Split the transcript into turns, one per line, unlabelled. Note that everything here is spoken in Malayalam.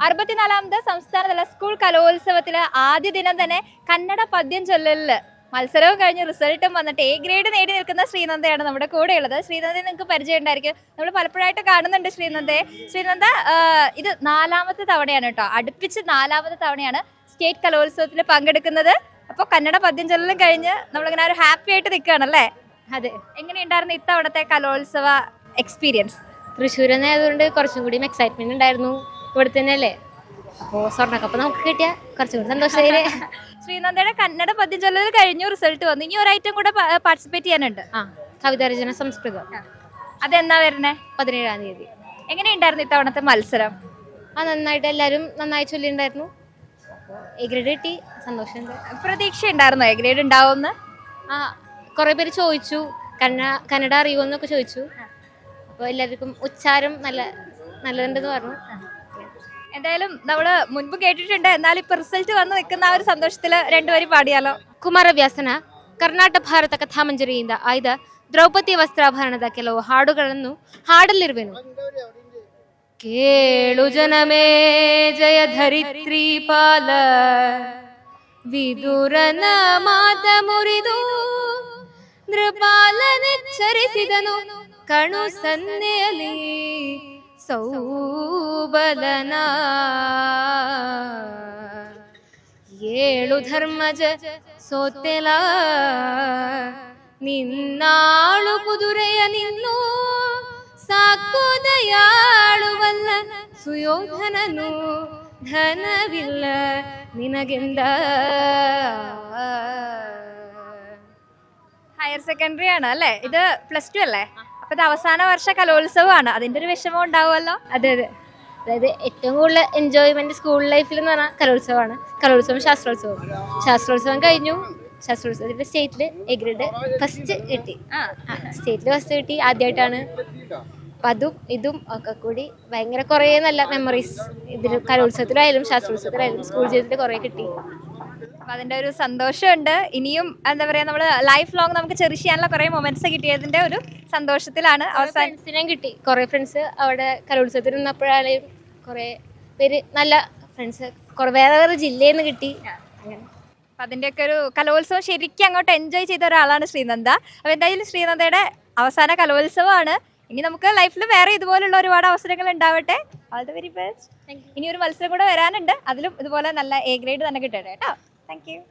64ാമത് സംസ്ഥാനതല സ്കൂൾ കലോത്സവത്തിലെ ആദ്യ ദിനം തന്നെ കന്നഡ പദ്യം ചൊല്ലലില് മത്സരവും കഴിഞ്ഞ് റിസൾട്ടും വന്നിട്ട് എ ഗ്രേഡ് നേടി നിൽക്കുന്ന ശ്രീനന്ദയാണ് നമ്മുടെ കൂടെ ഉള്ളത്. ശ്രീനന്ദയെ നിങ്ങൾക്ക് പരിചയം ഉണ്ടായിരിക്കും, നമ്മൾ പലപ്പോഴായിട്ട് കാണുന്നുണ്ട് ശ്രീനന്ദയെ. ശ്രീനന്ദ ഇത് 4ാമത്തെ തവണയാണ് കേട്ടോ, അടുപ്പിച്ച് 4ാമത്തെ തവണയാണ് സ്റ്റേറ്റ് കലോത്സവത്തിൽ പങ്കെടുക്കുന്നത്. അപ്പോൾ കന്നഡ പദ്യം ചൊല്ലലും കഴിഞ്ഞ് നമ്മളിങ്ങനെ ഒരു ഹാപ്പി ആയിട്ട് നിൽക്കുകയാണല്ലേ?
അതെ.
എങ്ങനെയുണ്ടായിരുന്നു ഇത്തവണത്തെ കലോത്സവ എക്സ്പീരിയൻസ്?
തൃശ്ശൂരെന്ന് ആയതുകൊണ്ട് കുറച്ചും കൂടി എക്സൈറ്റ്മെന്റ് ഉണ്ടായിരുന്നു. ഇവിടെ തന്നെ അല്ലേ, അപ്പോൾ സ്വർണ്ണക്കപ്പ് നമുക്ക് കിട്ടിയ കുറച്ചും കൂടി സന്തോഷമായി.
ശ്രീനന്ദയുടെ കന്നഡ പദ്യം ചൊല്ലൽ കഴിഞ്ഞു, റിസൾട്ട് വന്നു. ഇനി ഒരു ഐറ്റം കൂടെ പാർട്ടിസിപ്പേറ്റ് ചെയ്യാനുണ്ട്.
കവിതാരചന സംസ്കൃതം.
അതെന്നാ വരുന്നേ?
17-ാം തീയതി.
എങ്ങനെയുണ്ടായിരുന്നു ഇത്തവണത്തെ മത്സരം?
നന്നായിട്ട് എല്ലാവരും നന്നായി ചൊല്ലിണ്ടായിരുന്നു. എ ഗ്രേഡ് കിട്ടി, സന്തോഷമുണ്ട്.
പ്രതീക്ഷ ഉണ്ടായിരുന്നോ എ ഗ്രേഡ് ഉണ്ടാവുമെന്ന്?
കുറേ പേര് ചോദിച്ചു, കന്നഡ അറിയുമെന്നൊക്കെ ചോദിച്ചു. അപ്പോൾ എല്ലാവർക്കും ഉച്ചാരം നല്ലതുണ്ടെന്ന് പറഞ്ഞു.
എന്തായാലും നമ്മള് മുൻപ് കേട്ടിട്ടുണ്ട്, എന്നാലും ഇപ്പൊ റിസൾട്ട് വന്ന് നിൽക്കുന്ന ആ ഒരു സന്തോഷത്തില് രണ്ടുപേരും പാടിയാലോ?
ಕುಮಾರವ್ಯಾಸನ ಕರ್ನಾಟಕ ಭಾರತ ಕಥಾಮಂಜರಿಯಿಂದ ಆಯ್ದ ದ್ರೌಪದಿ ವಸ್ತ್ರಾಭರಣದ ಕೆಲವು ಹಾಡುಗಳನ್ನು ಹಾಡಲಿರುವೆನು. ಕೇಳು ಜನಮೇ ಜಯ ಧರಿತ್ರಿ ಪಾಲ ವಿದುರನ ಮಾತ ಮುರಿದು ನೃಪಾಲನೆಚ್ಚರಿಸಿದನು ಕಣು ಸನ್ನೆಯಲ್ಲಿ ಸೌಬಲನ. ಏಳು ಧರ್ಮಜ ಸೋತೆಲ ನಿನ್ನಾಳು ಕುದುರೆಯ ನಿನ್ನು ಸಾಕು ದಯಾಳುವಲ್ಲ ಸುಯೋಧನನು ಧನವಿಲ್ಲ ನಿನಗೆಂದ.
ഹയർ സെക്കൻഡറി ആണ് അല്ലേ? ഇത് +2 അല്ലേ? അപ്പൊ ഇത് അവസാന വർഷ കലോത്സവമാണ്, അതിന്റെ ഒരു വിഷമം ഉണ്ടാവുമല്ലോ?
അതെ അതെ, അതായത് ഏറ്റവും കൂടുതൽ എൻജോയ്മെന്റ് സ്കൂൾ ലൈഫിൽ എന്ന് പറഞ്ഞാൽ കലോത്സവമാണ്. കലോത്സവം ശാസ്ത്രോത്സവം കഴിഞ്ഞു. ശാസ്ത്രോത്സവത്തിന്റെ സ്റ്റേറ്റില് എ ഗ്രേഡ് ഫസ്റ്റ് കിട്ടി. സ്റ്റേറ്റില് ഫസ്റ്റ് കിട്ടി ആദ്യമായിട്ടാണ്. അപ്പൊ അതും ഇതും ഒക്കെ കൂടി ഭയങ്കര കുറേ നല്ല മെമ്മറീസ് ഇതിൽ കലോത്സവത്തിലായാലും ശാസ്ത്രോത്സവത്തിലായാലും സ്കൂൾ ജീവിതത്തിൽ കുറെ കിട്ടി.
അപ്പൊ അതിന്റെ ഒരു സന്തോഷമുണ്ട്. ഇനിയും എന്താ പറയാ, നമ്മള് ലൈഫ് ലോങ് നമുക്ക് ചെറിഷ് ചെയ്യാനുള്ള കുറെ മൊമെന്റ്സ് കിട്ടിയതിന്റെ ഒരു സന്തോഷത്തിലാണ്.
ഫ്രണ്ട്സിനെയും കിട്ടി, കുറെ ഫ്രണ്ട്സ് അവിടെ കലോത്സവത്തിൽ നിന്നപ്പോഴാണെങ്കിലും കുറെ പേര് നല്ല ഫ്രണ്ട്സ് വേറെ വേറെ ജില്ലയിൽ നിന്ന് കിട്ടി. അങ്ങനെ
അപ്പൊ അതിന്റെയൊക്കെ ഒരു കലോത്സവം ശരിക്കും അങ്ങോട്ട് എൻജോയ് ചെയ്ത ഒരാളാണ് ശ്രീനന്ദ. അപ്പൊ എന്തായാലും ശ്രീനന്ദയുടെ അവസാന കലോത്സവമാണ്. ഇനി നമുക്ക് ലൈഫിൽ വേറെ ഇതുപോലുള്ള ഒരുപാട് അവസരങ്ങൾ ഉണ്ടാവട്ടെ. All the very best. ഇനി ഒരു മത്സരം കൂടെ വരാനുണ്ട്, അതിലും ഇതുപോലെ നല്ല എ ഗ്രേഡ് തന്നെ കിട്ടട്ടെ കേട്ടോ. Thank you.